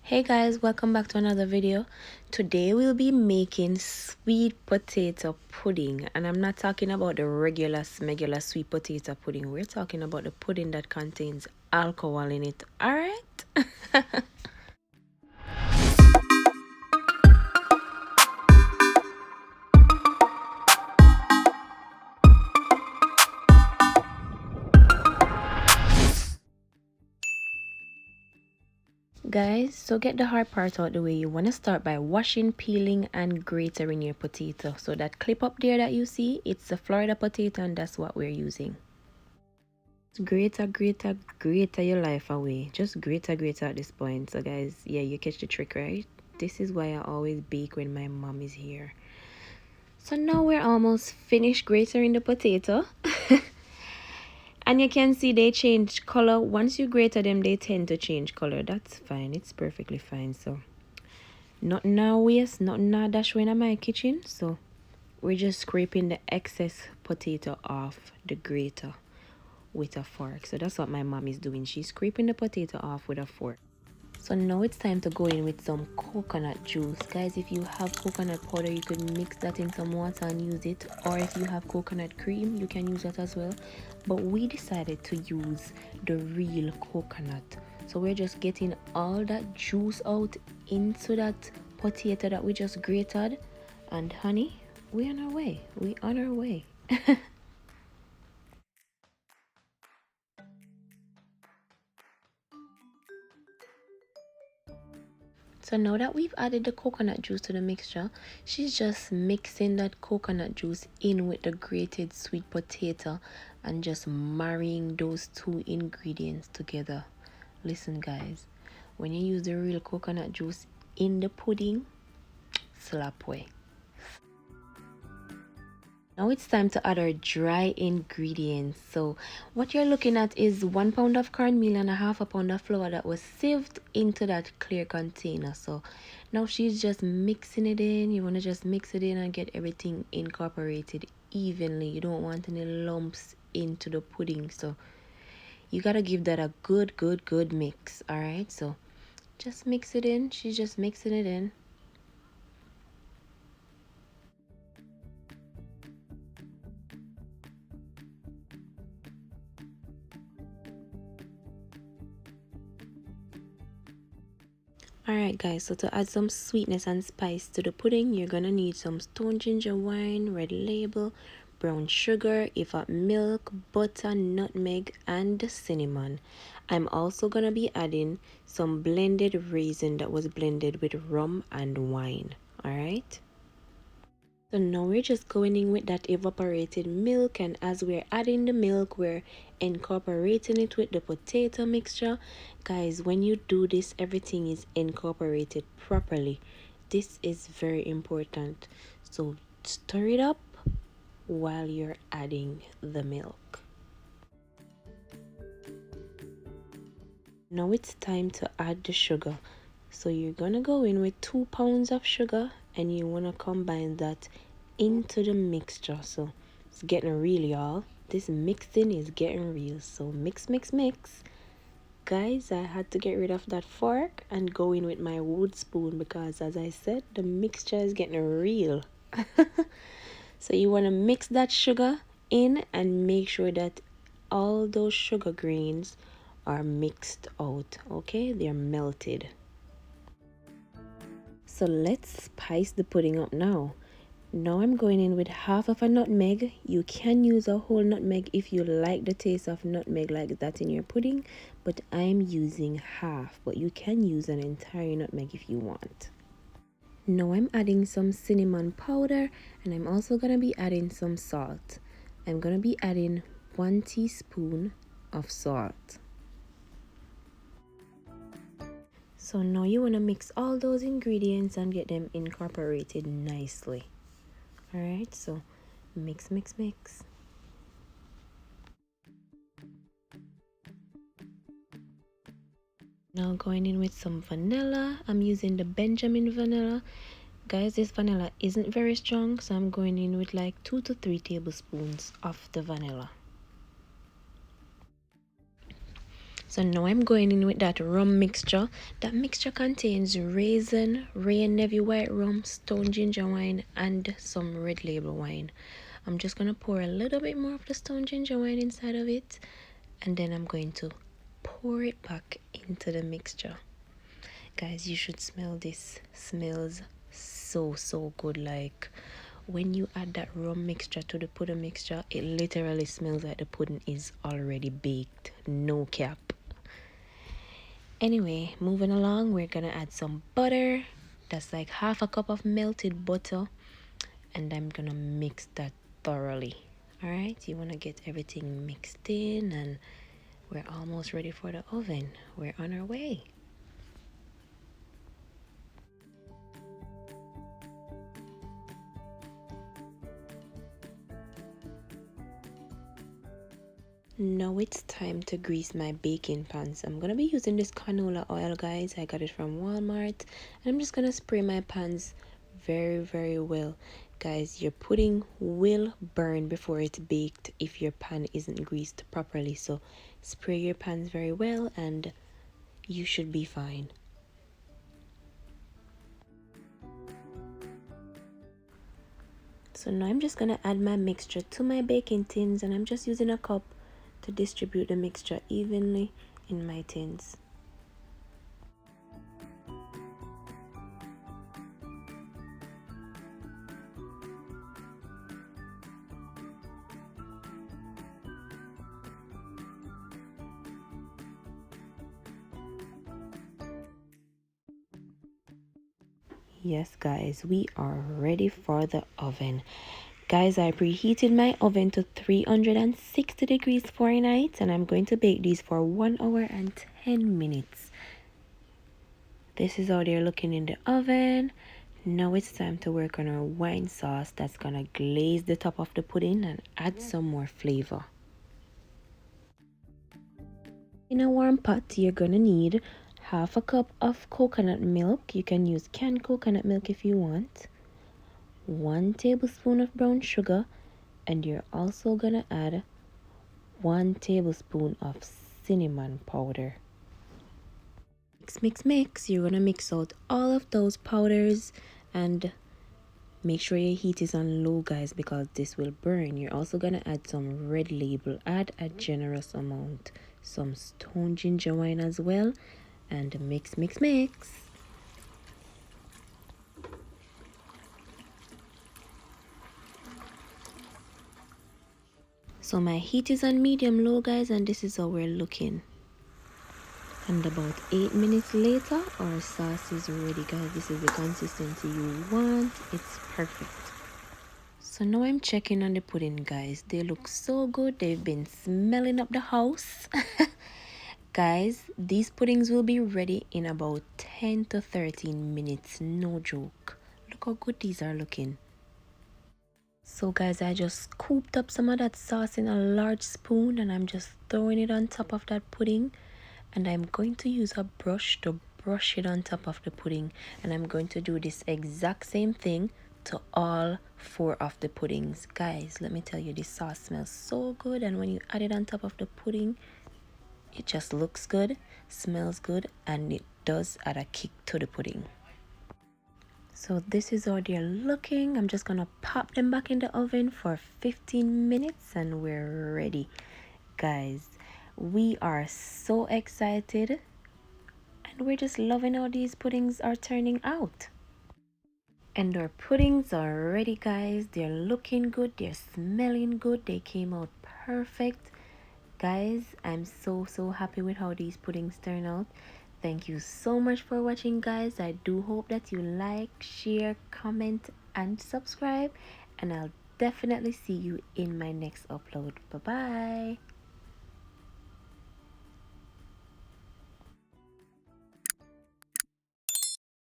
Hey guys, welcome back to another video. Today we'll be making sweet potato pudding, and I'm not talking about the regular smegular sweet potato pudding. We're talking about the pudding that contains alcohol in it. All right. Guys, so get the hard part out the way. You want to start by washing, peeling, and grating your potato. So that clip up there that you see, it's a Florida potato, and that's what we're using. Greater your life away. Just greater at this point. So guys, yeah, you catch the trick, right? This is why I always bake when my mom is here. So now we're almost finished grating the potato. And you can see they change color. Once you grate them, they tend to change color. That's fine. It's perfectly fine. So nothing now waste, nothing now dash in my kitchen. So we're just scraping the excess potato off the grater with a fork. So that's what my mom is doing. She's scraping the potato off with a fork. So now it's time to go in with some coconut juice. Guys, if you have coconut powder, you could mix that in some water and use it. Or if you have coconut cream, you can use that as well. But we decided to use the real coconut. So we're just getting all that juice out into that potato that we just grated. And honey, we're on our way. We're on our way. So now that we've added the coconut juice to the mixture, she's just mixing that coconut juice in with the grated sweet potato and just marrying those two ingredients together. Listen guys, when you use the real coconut juice in the pudding, slap way. Now it's time to add our dry ingredients. So what you're looking at is 1 pound of cornmeal and a half a pound of flour that was sieved into that clear container. So now she's just mixing it in. You want to just mix it in and get everything incorporated evenly. You don't want any lumps into the pudding. So you got to give that a good mix. All right. So just mix it in. She's just mixing it in. Alright guys, so to add some sweetness and spice to the pudding, you're gonna need some stone ginger wine, red label, brown sugar, milk, butter, nutmeg, and cinnamon. I'm also gonna be adding some blended raisin that was blended with rum and wine. Alright? So now we're just going in with that evaporated milk, and as we're adding the milk, we're incorporating it with the potato mixture. Guys, when you do this, everything is incorporated properly. This is very important. So stir it up while you're adding the milk. Now it's time to add the sugar. So you're gonna go in with 2 pounds of sugar and you want to combine that into the mixture. So it's getting real, y'all. This mixing is getting real. So mix. Guys, I had to get rid of that fork and go in with my wood spoon because, as I said, the mixture is getting real. So you want to mix that sugar in and make sure that all those sugar grains are mixed out. Okay, they're melted. So let's spice the pudding up now. Now I'm going in with half of a nutmeg. You can use a whole nutmeg if you like the taste of nutmeg like that in your pudding, but I'm using half, but you can use an entire nutmeg if you want. Now I'm adding some cinnamon powder, and I'm also going to be adding some salt. I'm going to be adding 1 teaspoon of salt. So now you want to mix all those ingredients and get them incorporated nicely. Alright, so mix. Now going in with some vanilla. I'm using the Benjamin vanilla. Guys, this vanilla isn't very strong, so I'm going in with like 2 to 3 tablespoons of the vanilla. So now I'm going in with that rum mixture. That mixture contains raisin, Ray Navy white rum, stone ginger wine, and some red label wine. I'm just going to pour a little bit more of the stone ginger wine inside of it, and then I'm going to pour it back into the mixture. Guys, you should smell this. Smells so good. Like when you add that rum mixture to the pudding mixture, it literally smells like the pudding is already baked. No cap. Anyway, moving along, we're gonna add some butter. That's like half a cup of melted butter, and I'm gonna mix that thoroughly. All right, you want to get everything mixed in, and we're almost ready for the oven. We're on our way. Now it's time to grease my baking pans. I'm gonna be using this canola oil, guys. I got it from Walmart, and I'm just gonna spray my pans very well. Guys, your pudding will burn before it's baked if your pan isn't greased properly. So spray your pans very well and you should be fine. So now I'm just gonna add my mixture to my baking tins, and I'm just using a cup to distribute the mixture evenly in my tins. Yes, guys, we are ready for the oven. Guys, I preheated my oven to 360 degrees Fahrenheit, and I'm going to bake these for 1 hour and 10 minutes. This is how they're looking in the oven. Now it's time to work on our wine sauce that's gonna glaze the top of the pudding and add some more flavor. In a warm pot, you're gonna need half a cup of coconut milk. You can use canned coconut milk if you want. 1 tablespoon of brown sugar, and you're also gonna add 1 tablespoon of cinnamon powder. Mix. You're gonna mix out all of those powders, and make sure your heat is on low, guys, because this will burn. You're also gonna add some red label. Add a generous amount. Some stone ginger wine as well, and mix. So my heat is on medium low, guys, and this is how we're looking. And about 8 minutes later, our sauce is ready, guys. This is the consistency you want. It's perfect. So now I'm checking on the pudding, guys. They look so good. They've been smelling up the house. Guys, these puddings will be ready in about 10 to 13 minutes. No joke. Look how good these are looking. So guys, I just scooped up some of that sauce in a large spoon, and I'm just throwing it on top of that pudding. And I'm going to use a brush to brush it on top of the pudding, and I'm going to do this exact same thing to all 4 of the puddings. Guys, let me tell you, this sauce smells so good, and when you add it on top of the pudding, it just looks good, smells good, and it does add a kick to the pudding. So this is how they're looking. I'm just gonna pop them back in the oven for 15 minutes and we're ready. Guys, we are so excited, and we're just loving how these puddings are turning out. And our puddings are ready, guys. They're looking good, they're smelling good, they came out perfect. Guys, I'm so happy with how these puddings turn out. Thank you so much for watching, guys. I do hope that you like, share, comment, and subscribe, and I'll definitely see you in my next upload. Bye bye.